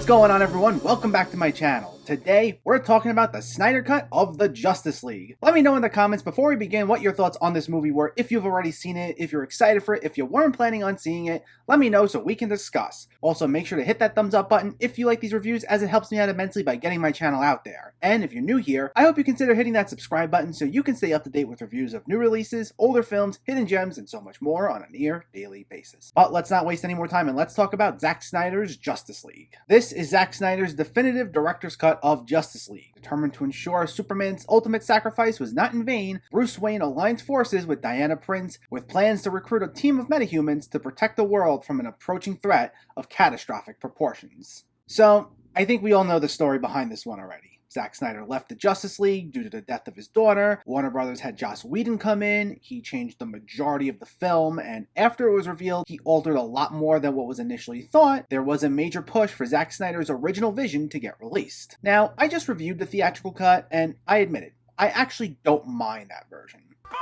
What's going on, everyone? Welcome back to my channel. Today, we're talking about the Snyder Cut of the Justice League. Let me know in the comments before we begin what your thoughts on this movie were, if you've already seen it, if you're excited for it, if you weren't planning on seeing it, let me know so we can discuss. Also, make sure to hit that thumbs up button if you like these reviews, as it helps me out immensely by getting my channel out there. And if you're new here, I hope you consider hitting that subscribe button so you can stay up to date with reviews of new releases, older films, hidden gems, and so much more on a near daily basis. But let's not waste any more time and let's talk about Zack Snyder's Justice League. This is Zack Snyder's definitive director's cut of Justice League. Determined to ensure Superman's ultimate sacrifice was not in vain, Bruce Wayne aligns forces with Diana Prince with plans to recruit a team of metahumans to protect the world from an approaching threat of catastrophic proportions. So, I think we all know the story behind this one already. Zack Snyder left the Justice League due to the death of his daughter. Warner Brothers had Joss Whedon come in. He changed the majority of the film, and after it was revealed he altered a lot more than what was initially thought, there was a major push for Zack Snyder's original vision to get released. Now, I just reviewed the theatrical cut, and I admit it, I actually don't mind that version. Boo!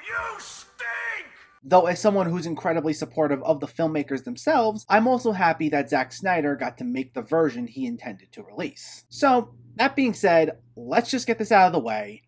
You stink! Though as someone who's incredibly supportive of the filmmakers themselves, I'm also happy that Zack Snyder got to make the version he intended to release. So, that being said, let's just get this out of the way.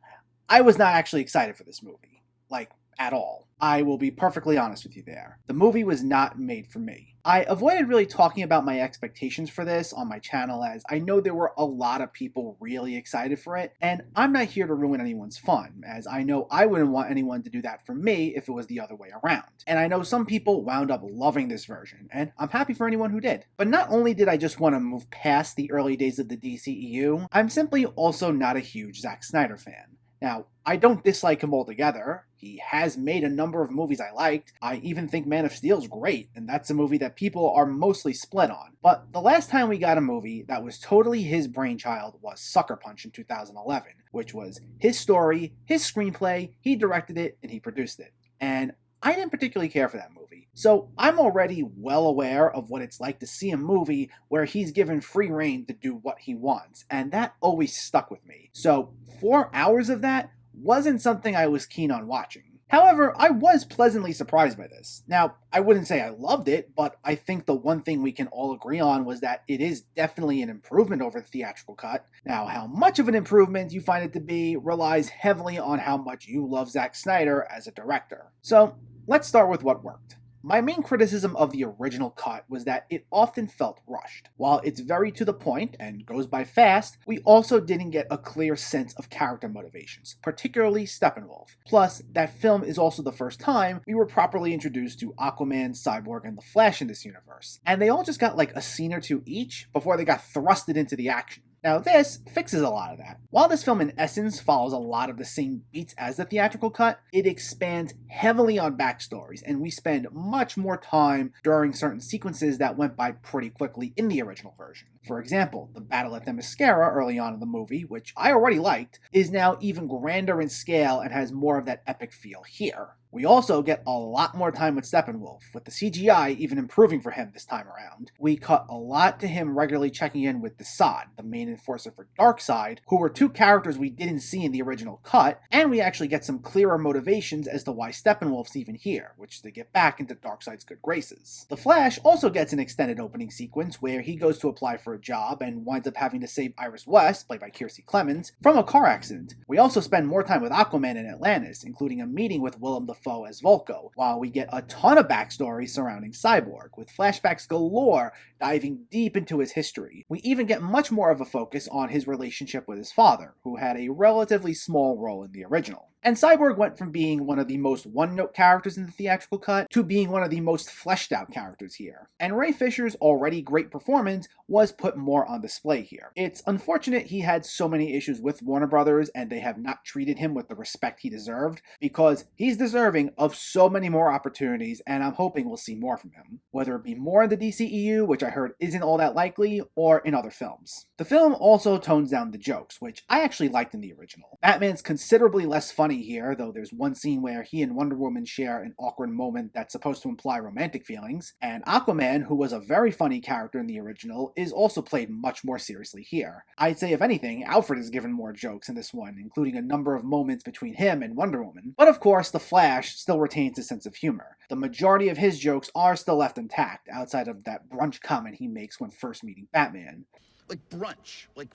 I was not actually excited for this movie. Like, at all. I will be perfectly honest with you there. The movie was not made for me. I avoided really talking about my expectations for this on my channel, as I know there were a lot of people really excited for it, and I'm not here to ruin anyone's fun, as I know I wouldn't want anyone to do that for me if it was the other way around. And I know some people wound up loving this version, and I'm happy for anyone who did. But not only did I just want to move past the early days of the DCEU, I'm simply also not a huge Zack Snyder fan. Now, I don't dislike him altogether. He has made a number of movies I liked. I even think Man of Steel's great, and that's a movie that people are mostly split on. But the last time we got a movie that was totally his brainchild was Sucker Punch in 2011, which was his story, his screenplay, he directed it, and he produced it. And I didn't particularly care for that movie. So I'm already well aware of what it's like to see a movie where he's given free rein to do what he wants, and that always stuck with me. So 4 hours of that wasn't something I was keen on watching. However, I was pleasantly surprised by this. Now, I wouldn't say I loved it, but I think the one thing we can all agree on was that it is definitely an improvement over the theatrical cut. Now, how much of an improvement you find it to be relies heavily on how much you love Zack Snyder as a director. So, let's start with what worked. My main criticism of the original cut was that it often felt rushed. While it's very to the point and goes by fast, we also didn't get a clear sense of character motivations, particularly Steppenwolf. Plus, that film is also the first time we were properly introduced to Aquaman, Cyborg, and the Flash in this universe, and they all just got like a scene or two each before they got thrusted into the action. Now this fixes a lot of that. While this film in essence follows a lot of the same beats as the theatrical cut, it expands heavily on backstories, and we spend much more time during certain sequences that went by pretty quickly in the original version. For example, the battle at Themyscira early on in the movie, which I already liked, is now even grander in scale and has more of that epic feel here. We also get a lot more time with Steppenwolf, with the CGI even improving for him this time around. We cut a lot to him regularly checking in with Desaad, the main enforcer for Darkseid, who were two characters we didn't see in the original cut, and we actually get some clearer motivations as to why Steppenwolf's even here, which is to get back into Darkseid's good graces. The Flash also gets an extended opening sequence where he goes to apply for a job and winds up having to save Iris West, played by Kiersey Clemons, from a car accident. We also spend more time with Aquaman in Atlantis, including a meeting with Willem Dafoe as Volko, while we get a ton of backstory surrounding Cyborg, with flashbacks galore diving deep into his history. We even get much more of a focus on his relationship with his father, who had a relatively small role in the original. And Cyborg went from being one of the most one-note characters in the theatrical cut to being one of the most fleshed out characters here. And Ray Fisher's already great performance was put more on display here. It's unfortunate he had so many issues with Warner Brothers and they have not treated him with the respect he deserved, because he's deserving of so many more opportunities, and I'm hoping we'll see more from him. Whether it be more in the DCEU, which I heard isn't all that likely, or in other films. The film also tones down the jokes, which I actually liked in the original. Batman's considerably less funny here, though there's one scene where he and Wonder Woman share an awkward moment that's supposed to imply romantic feelings, and Aquaman, who was a very funny character in the original, is also played much more seriously here. I'd say if anything, Alfred is given more jokes in this one, including a number of moments between him and Wonder Woman. But of course, the Flash still retains a sense of humor. The majority of his jokes are still left intact, outside of that brunch comment he makes when first meeting Batman. Like brunch. Like,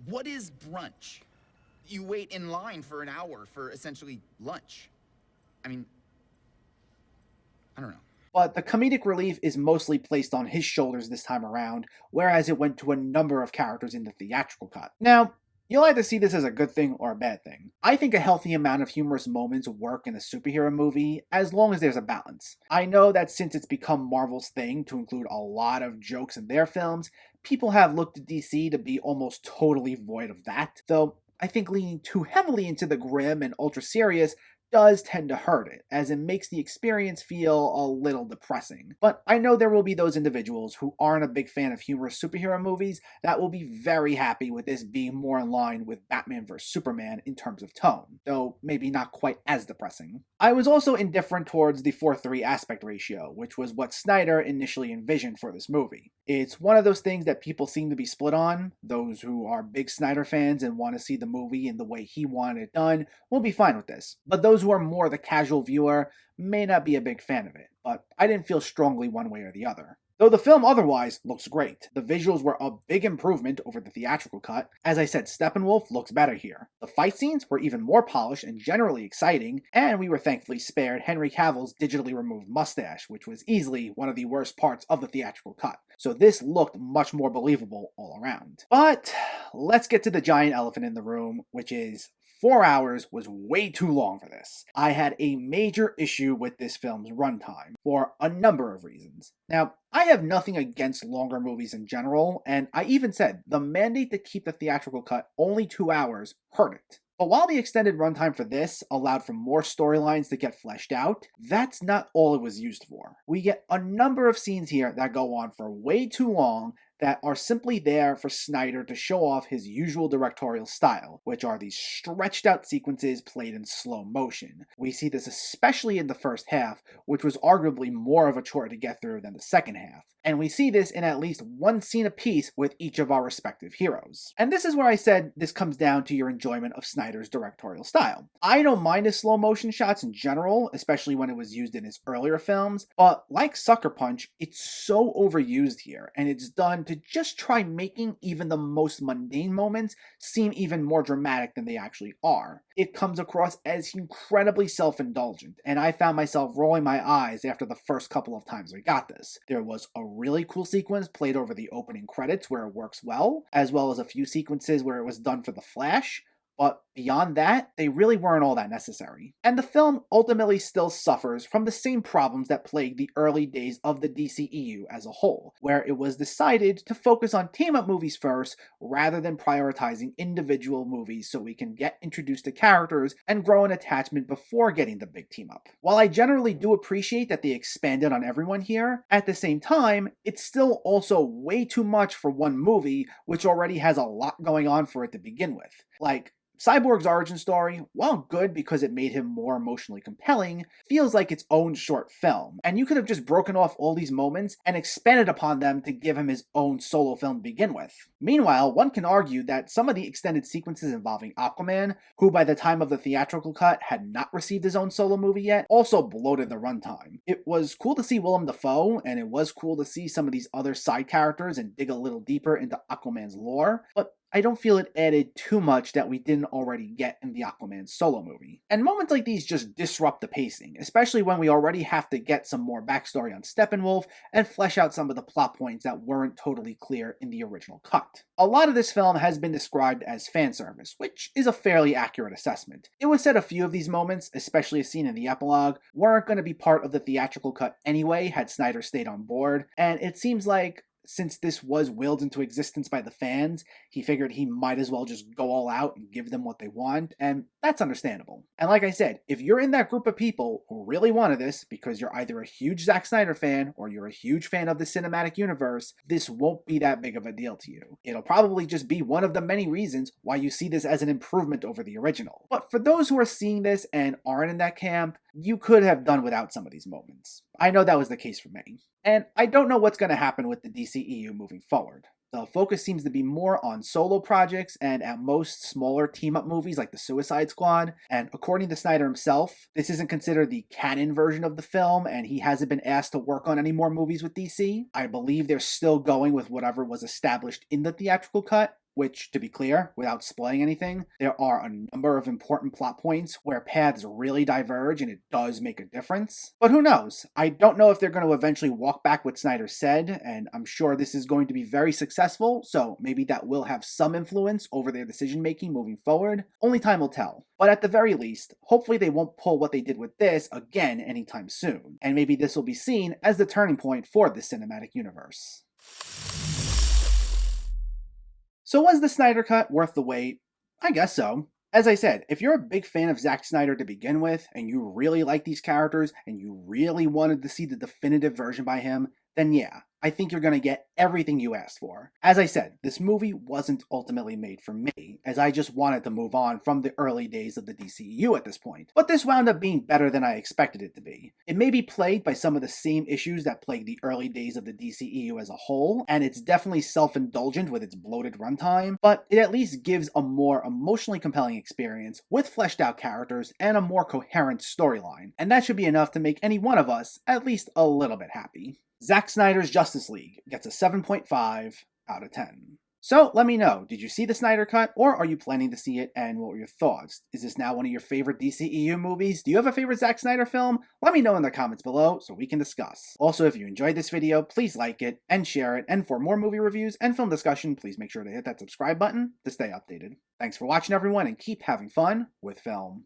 what is brunch? You wait in line for an hour for essentially lunch. I mean, I don't know. But the comedic relief is mostly placed on his shoulders this time around, whereas it went to a number of characters in the theatrical cut. Now, you'll either see this as a good thing or a bad thing. I think a healthy amount of humorous moments work in a superhero movie as long as there's a balance. I know that since it's become Marvel's thing to include a lot of jokes in their films, people have looked at DC to be almost totally void of that, though I think leaning too heavily into the grim and ultra serious does tend to hurt it, as it makes the experience feel a little depressing. But I know there will be those individuals who aren't a big fan of humorous superhero movies that will be very happy with this being more in line with Batman vs. Superman in terms of tone, though maybe not quite as depressing. I was also indifferent towards the 4:3 aspect ratio, which was what Snyder initially envisioned for this movie. It's one of those things that people seem to be split on. Those who are big Snyder fans and want to see the movie in the way he wanted it done will be fine with this. But those who are more the casual viewer may not be a big fan of it, but I didn't feel strongly one way or the other. Though the film otherwise looks great. The visuals were a big improvement over the theatrical cut. As I said, Steppenwolf looks better here. The fight scenes were even more polished and generally exciting, and we were thankfully spared Henry Cavill's digitally removed mustache, which was easily one of the worst parts of the theatrical cut. So this looked much more believable all around. But let's get to the giant elephant in the room, which is 4 hours was way too long for this. I had a major issue with this film's runtime for a number of reasons. Now, I have nothing against longer movies in general, and I even said the mandate to keep the theatrical cut only 2 hours hurt it. But while the extended runtime for this allowed for more storylines to get fleshed out, that's not all it was used for. We get a number of scenes here that go on for way too long that are simply there for Snyder to show off his usual directorial style, which are these stretched out sequences played in slow motion. We see this especially in the first half, which was arguably more of a chore to get through than the second half. And we see this in at least one scene apiece with each of our respective heroes. And this is where I said this comes down to your enjoyment of Snyder's directorial style. I don't mind his slow motion shots in general, especially when it was used in his earlier films, but like Sucker Punch, it's so overused here, and it's done to just try making even the most mundane moments seem even more dramatic than they actually are. It comes across as incredibly self-indulgent, and I found myself rolling my eyes after the first couple of times we got this. There was a really cool sequence played over the opening credits where it works well, as well as a few sequences where it was done for the Flash, but beyond that, they really weren't all that necessary. And the film ultimately still suffers from the same problems that plagued the early days of the DCEU as a whole, where it was decided to focus on team-up movies first rather than prioritizing individual movies so we can get introduced to characters and grow an attachment before getting the big team-up. While I generally do appreciate that they expanded on everyone here, at the same time, it's still also way too much for one movie, which already has a lot going on for it to begin with. Like, Cyborg's origin story, while good because it made him more emotionally compelling, feels like its own short film, and you could have just broken off all these moments and expanded upon them to give him his own solo film to begin with. Meanwhile, one can argue that some of the extended sequences involving Aquaman, who by the time of the theatrical cut had not received his own solo movie yet, also bloated the runtime. It was cool to see Willem Dafoe, and it was cool to see some of these other side characters and dig a little deeper into Aquaman's lore, but I don't feel it added too much that we didn't already get in the Aquaman solo movie. And moments like these just disrupt the pacing, especially when we already have to get some more backstory on Steppenwolf and flesh out some of the plot points that weren't totally clear in the original cut. A lot of this film has been described as fan service, which is a fairly accurate assessment. It was said a few of these moments, especially a scene in the epilogue, weren't going to be part of the theatrical cut anyway had Snyder stayed on board, and it seems like since this was willed into existence by the fans, he figured he might as well just go all out and give them what they want, and that's understandable. And like I said, if you're in that group of people who really wanted this because you're either a huge Zack Snyder fan or you're a huge fan of the cinematic universe, this won't be that big of a deal to you. It'll probably just be one of the many reasons why you see this as an improvement over the original. But for those who are seeing this and aren't in that camp, you could have done without some of these moments. I know that was the case for me. And I don't know what's going to happen with the DCEU moving forward. The focus seems to be more on solo projects and at most smaller team-up movies like the Suicide Squad, and according to Snyder himself, this isn't considered the canon version of the film and he hasn't been asked to work on any more movies with DC. I believe they're still going with whatever was established in the theatrical cut, which, to be clear, without spoiling anything, there are a number of important plot points where paths really diverge and it does make a difference. But who knows? I don't know if they're going to eventually walk back what Snyder said, and I'm sure this is going to be very successful, so maybe that will have some influence over their decision making moving forward. Only time will tell. But at the very least, hopefully they won't pull what they did with this again anytime soon, and maybe this will be seen as the turning point for the cinematic universe. So was the Snyder Cut worth the wait? I guess so. As I said, if you're a big fan of Zack Snyder to begin with, and you really like these characters, and you really wanted to see the definitive version by him, then yeah, I think you're going to get everything you asked for. As I said, this movie wasn't ultimately made for me, as I just wanted to move on from the early days of the DCEU at this point. But this wound up being better than I expected it to be. It may be plagued by some of the same issues that plagued the early days of the DCEU as a whole, and it's definitely self-indulgent with its bloated runtime, but it at least gives a more emotionally compelling experience with fleshed out characters and a more coherent storyline, and that should be enough to make any one of us at least a little bit happy. Zack Snyder's Justice League gets a 7.5 out of 10. So let me know, did you see the Snyder Cut, or are you planning to see it, and what were your thoughts? Is this now one of your favorite DCEU movies? Do you have a favorite Zack Snyder film? Let me know in the comments below so we can discuss. Also, if you enjoyed this video, please like it and share it, and for more movie reviews and film discussion, please make sure to hit that subscribe button to stay updated. Thanks for watching everyone, and keep having fun with film.